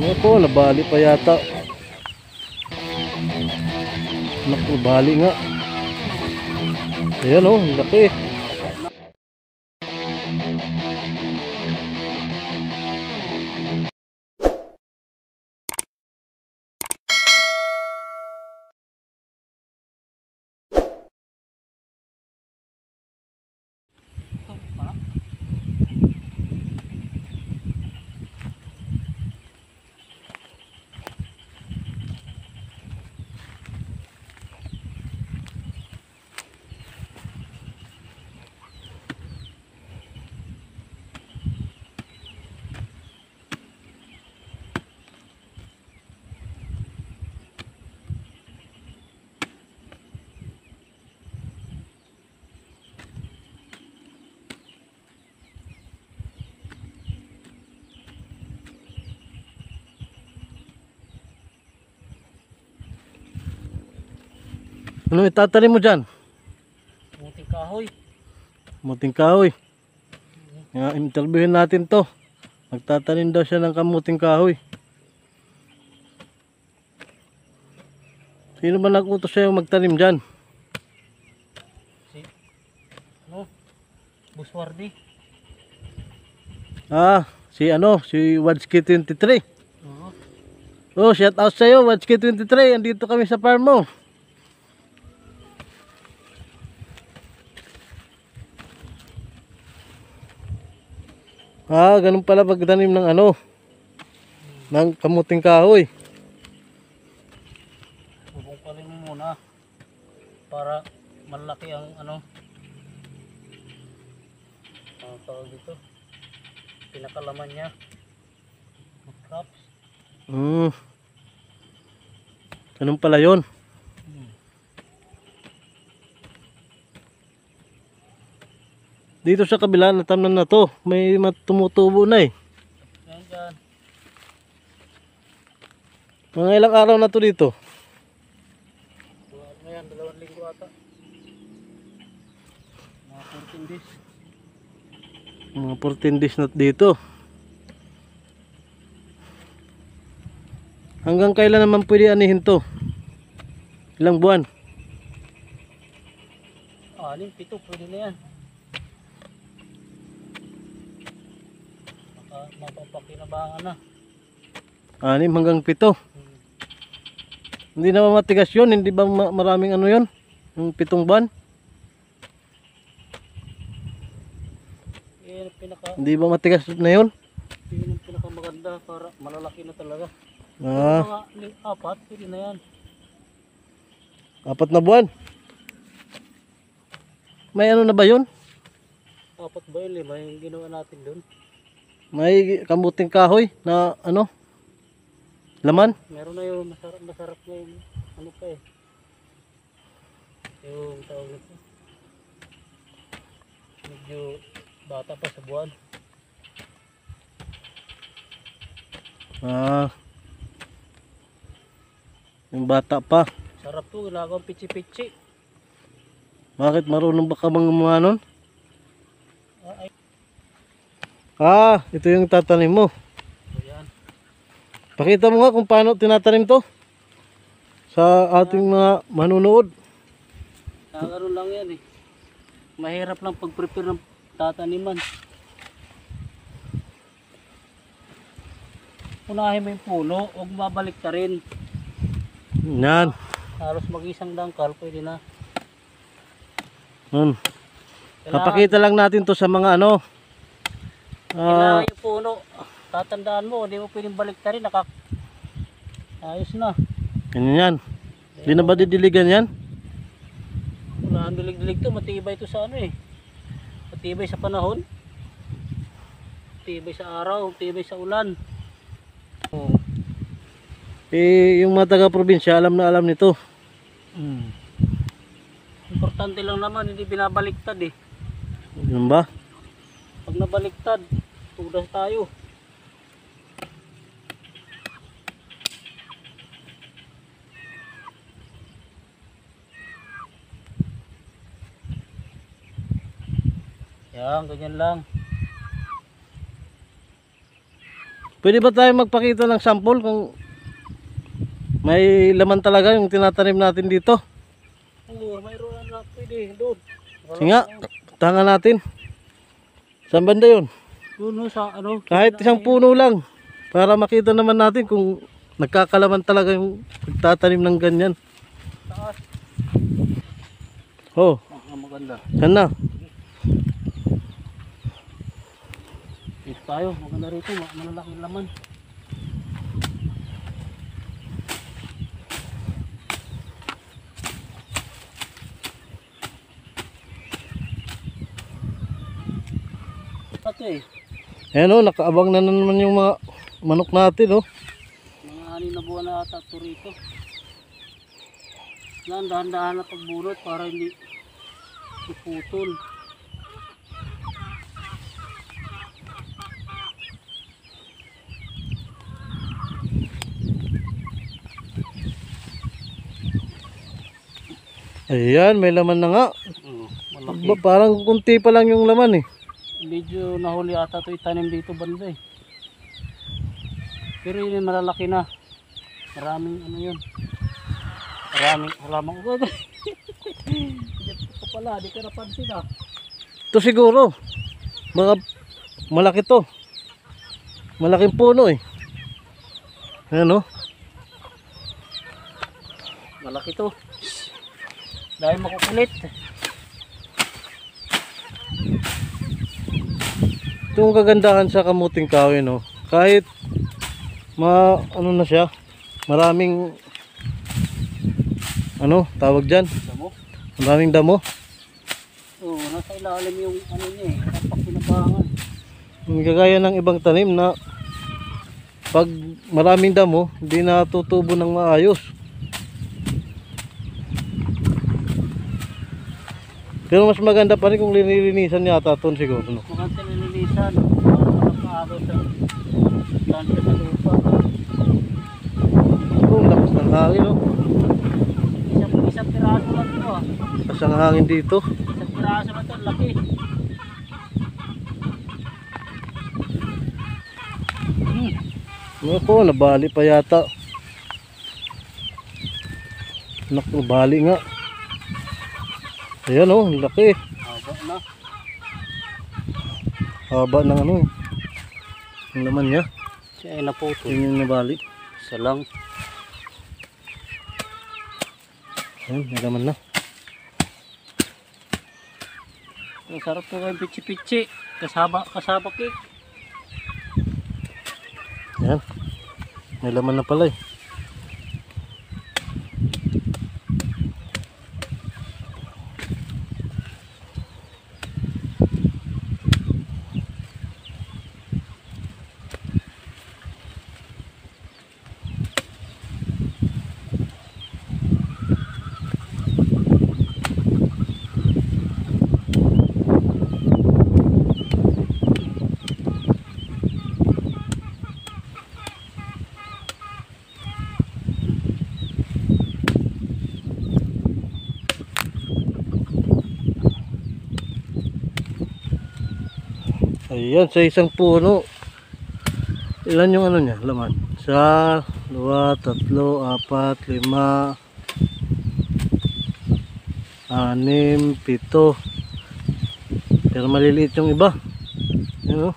Ano po, nabali pa yata. Naku, bali nga. Ayan oh, laki. Ano itatanim mo dyan? Muting kahoy. Kamuting kahoy. Interviewin natin to. Magtatanim daw siya ng kamuting kahoy. Sino ba nag-utos sa'yo magtanim dyan? Si Buswardi. Si Wadski 23. Oo. Oh, shout out sa'yo, Wadski 23. Andito kami sa farm mo. Ganun pala pagtanim ng ng kamuting kahoy. Bubungkalin mo muna para malaki ang ang tawag dito, pinakalaman niya. Crops. Ganun pala yun. Dito sa kabila na tamnan na to, may tumutubo na eh. Yan dyan. Mga ilang araw na to dito? Ngayon, 2 linggo ata. Mga 14 days. Mga 14 days na dito. Hanggang kailan naman pwede anihin to? Ilang buwan? 6, 7, pwede na yan. Mapapakinabangan na. 6 hanggang 7. Hindi na matigas yun? Hindi ba maraming yun? Yung 7 buwan? Hindi ba matigas na yun? Yun ang pinakamaganda para malalaki na talaga. Mga 4, pwede na yan. 4 na buwan? May na ba yun? 4 ba yun, 5 yung ginawa natin dun. May kamuting kahoy na laman? Meron na yung masarap na yung pa eh. Yung tawag nito. Medyo bata pa sa buwan. Yung bata pa. Sarap to, ginagawang pichi-pichi. Bakit marunong ba ka mga nun? Ito yung tatanim mo. Ayan. Pakita mo nga kung paano tinatanim to sa ating mga manunood. Gano'n lang yan eh. Mahirap lang pag-prepare ng tataniman. Unahin mo yung puno, huwag babalik ka rin. Yan. Halos mag-isang dangkal, pwede na. Papakita lang natin to sa mga kailangan yung puno, tatandaan mo, hindi mo pwedeng balik ka rin, ayos na. Yan. Hindi na ba didiligan yan? Wala ang dilig-dilig to, matibay to sa matibay sa panahon, matibay sa araw, matibay sa ulan. Yung mga taga-probinsya alam na alam nito. Importante lang naman, hindi binabaliktad eh. Yan ba? Pag nabaliktad, tudas tayo. Yan, ganyan lang. Pwede ba tayo magpakita ng sample kung may laman talaga yung tinatanim natin dito? Oo, mayroon na pwede doon. Sige nga, tangan natin. Saan banda yun? Doon sa ano? Kahit isang puno lang. Para makita naman natin kung nagkakalaman talaga yung nagtatanim ng ganyan. Taas. Oh, Maganda. saan na? Dito tayo, maganda rito, malalaking laman. Pati Ayan o, nakaabang na naman yung mga manok natin oh. mga 6 na buwan na ata ito rito. Dahan-dahan na pagbunot para hindi iputol. Ayan, may laman na nga. Malaki. Parang kunti pa lang yung laman eh. Medyo nahuli ata ito itanim dito banda eh. Pero yun malalaki na. Maraming ano yun. Maraming halamang ugat. Ito pala, di ka napansin ah. Ito siguro. Malaki to. Malaking puno eh. Ayan oh. Malaki to. Dahil makukulit. Ito yung kagandahan sa kamuting kahoy no. Kahit ano na siya, maraming ano tawag dyan, Damo? maraming damo. Oo, nasa ilalim yung ano niya eh. Kapak pinabangan. Hindi kagaya ng ibang tanim na pag maraming damo, hindi natutubo ng maayos. Pero mas maganda pa rin kung linilinisan yata ito siguro no? Maganda nililisan. Para makaabot sa tansya sa lupa. Oh, lakas ng hangin no. Isang piraso lang ito ah. Lakas ng hangin dito. Isang piraso lang ito, laki. Naku, nabali pa yata. Naku, nabali nga. Ayan oh, laki. Haba na. Haba ng ano eh. Ang laman niya. Siya ay naputol. Yun yung nabali. Isa lang. Ayan, may laman na. Ang sarap to kayong pichi-pichi. Kasaba cake. Ayan. May laman na pala eh. Ayan, sa isang puno. Ilan yung ano niya, laman? Isa, dua, tatlo, apat, lima, anim, pito. Pero maliliit yung iba. Ayan o.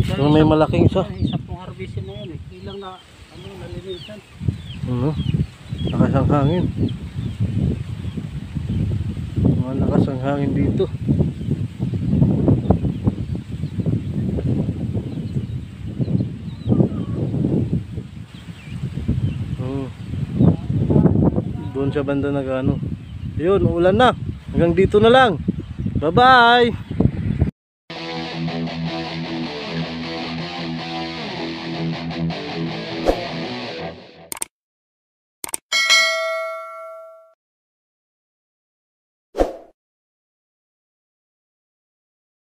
Pero may malaking isa. Isa pong harvestin na yan eh. Ilang na ano, nalilitan. Ano? Lakas ang hangin. Malakas ang hangin dito. Doon sa banda nag ano. Ayun, ulan na. Hanggang dito na lang. Bye bye.